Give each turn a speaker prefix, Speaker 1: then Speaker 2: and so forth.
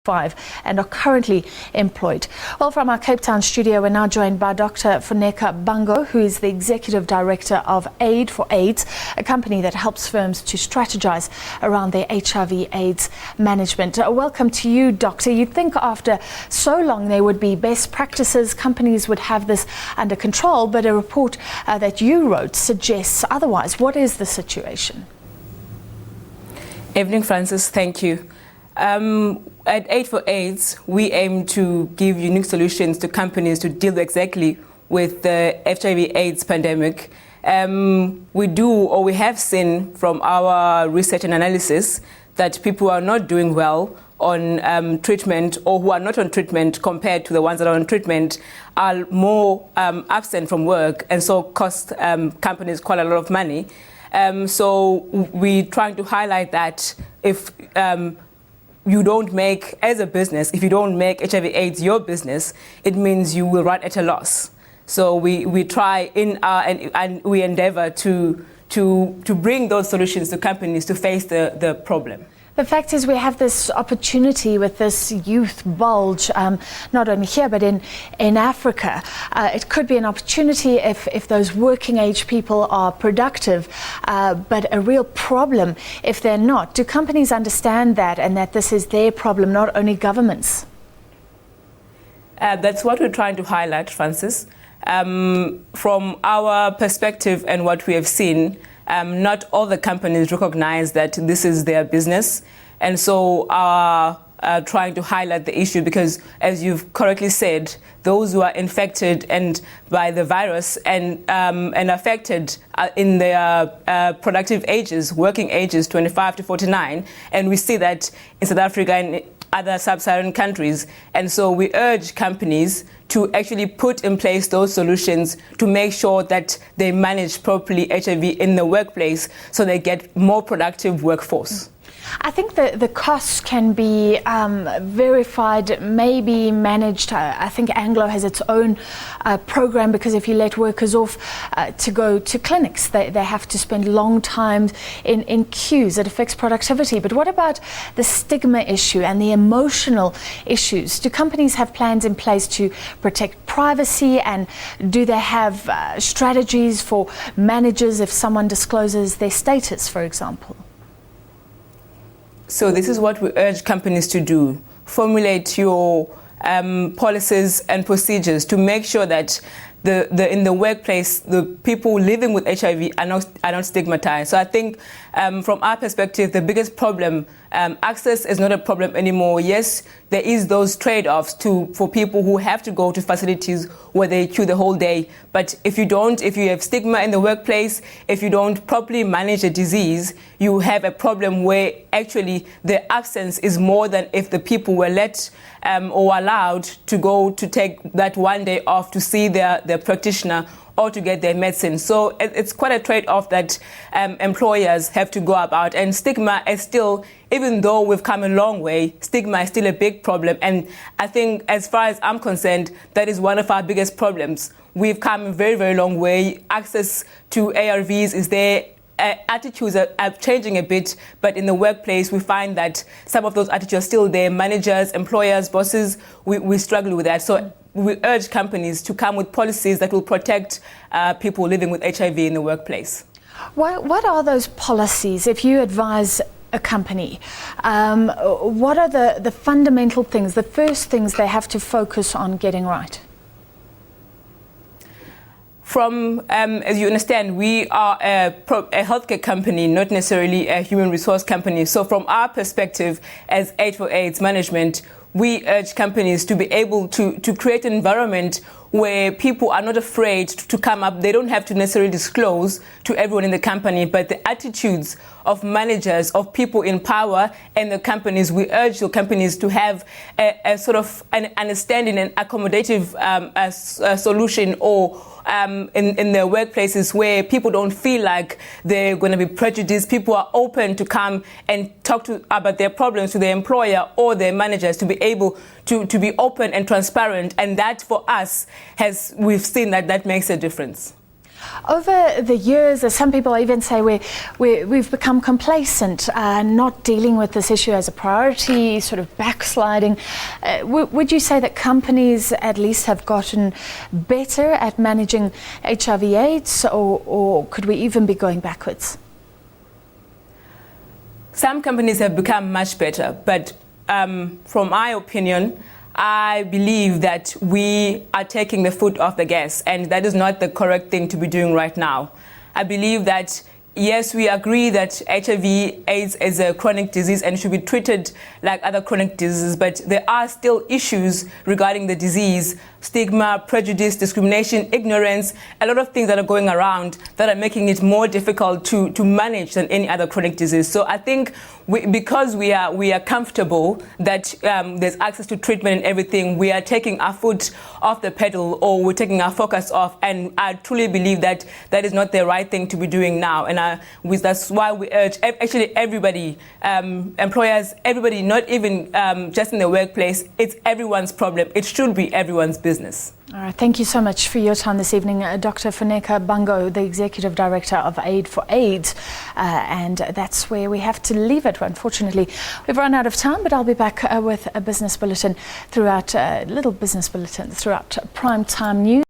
Speaker 1: 5 and are currently employed. Well, from our Cape Town studio, we're now joined by Dr. Funeka Bango, who is the Executive Director of AIDS, a company that helps firms to strategize around their HIV AIDS management. Welcome to you, Doctor. You'd think after so long there would be best practices, companies would have this under control, but a report that you wrote suggests otherwise. What is the situation?
Speaker 2: Evening, Francis. Thank you. At AIDS, we aim to give unique solutions to companies to deal exactly with the HIV AIDS pandemic. We have seen from our research and analysis that people who are not doing well on treatment or who are not on treatment compared to the ones that are on treatment are more absent from work, and so cost companies quite a lot of money. So we're trying to highlight that if you don't make, as a business, if you don't make HIV AIDS your business, it means you will run at a loss. So we try and we endeavor to bring those solutions to companies to face the problem.
Speaker 1: The fact is we have this opportunity with this youth bulge, not only here but in Africa. It could be an opportunity if those working age people are productive, but a real problem if they're not. Do companies understand that, and that this is their problem, not only governments?
Speaker 2: That's what we're trying to highlight, Francis. From our perspective and what we have seen, not all the companies recognize that this is their business, and so are trying to highlight the issue because, as you've correctly said, those who are infected and by the virus and affected in their productive ages, working ages, 25 to 49, and we see that in South Africa and other sub-Saharan countries. And so we urge companies to actually put in place those solutions to make sure that they manage properly HIV in the workplace so they get more productive workforce.
Speaker 1: I think the costs can be verified, maybe managed. I think Anglo has its own program, because if you let workers off to go to clinics, they have to spend long time in queues. It affects productivity. But what about the stigma issue and the emotional issues? Do companies have plans in place to protect privacy, and do they have strategies for managers if someone discloses their status, for example?
Speaker 2: So this is what we urge companies to do. Formulate your policies and procedures to make sure that in the workplace, the people living with HIV are not stigmatized. So I think from our perspective, the biggest problem, access is not a problem anymore. Yes, there is those trade-offs for people who have to go to facilities where they queue the whole day. But if you have stigma in the workplace, if you don't properly manage the disease, you have a problem where actually the absence is more than if the people were let or allowed to go to take that one day off to see their practitioner or to get their medicine. So it's quite a trade-off that employers have to go about. And stigma is still, even though we've come a long way, stigma is still a big problem. And I think, as far as I'm concerned, that is one of our biggest problems. We've come a very, very long way. Access to ARVs is there. Attitudes are changing a bit, but in the workplace we find that some of those attitudes are still there. Managers, employers, bosses, we struggle with that. So we urge companies to come with policies that will protect people living with HIV in the workplace.
Speaker 1: What are those policies? If you advise a company, what are the fundamental things, the first things they have to focus on getting right? As you understand, we are a healthcare company, not necessarily a human resource company. So from our perspective as AIDS management, we urge companies to be able to create an environment where people are not afraid to come up. They don't have to necessarily disclose to everyone in the company, but the attitudes of managers, of people in power and the companies, we urge the companies to have a sort of an understanding and accommodative solution or in their workplaces where people don't feel like they're going to be prejudiced. People are open to come and talk about their problems to their employer or their managers, to be able to be open and transparent. And that, for us, we've seen that makes a difference.
Speaker 3: Over the years, some people even say we've become complacent, not dealing with this issue as a priority, sort of backsliding. Would you say that companies at least have gotten better at managing HIV/AIDS, or could we even be going backwards?
Speaker 2: Some companies have become much better, but from my opinion, I believe that we are taking the foot off the gas, and that is not the correct thing to be doing right now. I believe that, yes, we agree that HIV/AIDS is a chronic disease and should be treated like other chronic diseases, but there are still issues regarding the disease: stigma, prejudice, discrimination, ignorance, a lot of things that are going around that are making it more difficult to manage than any other chronic disease. So I think because we are comfortable that there's access to treatment and everything, we are taking our foot off the pedal, or we're taking our focus off, and I truly believe that that is not the right thing to be doing now. And that's why we urge actually everybody, employers, everybody, not even just in the workplace, it's everyone's problem. It should be everyone's business.
Speaker 3: All right, thank you so much for your time this evening, Dr. Funeka Bango, the Executive Director of Aid for AIDS. And that's where we have to leave it. Unfortunately, we've run out of time, but I'll be back with a business bulletin throughout, little business bulletin throughout Prime Time News.